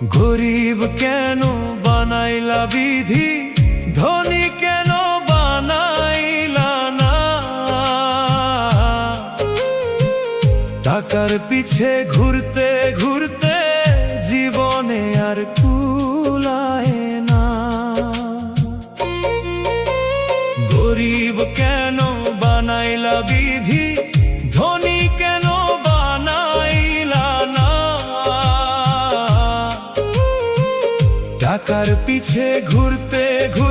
গরিব কেন বানাইলা বিধি, ধনী কেন বানাইলা না? টাকার পিছে ঘুরতে ঘুরতে জীবনে আর কুলায় না। গরিব কেন বানাইলা বিধি, ধনী কেন বানাইলা না? টাকার পিছে ঘুরতে ঘুরতে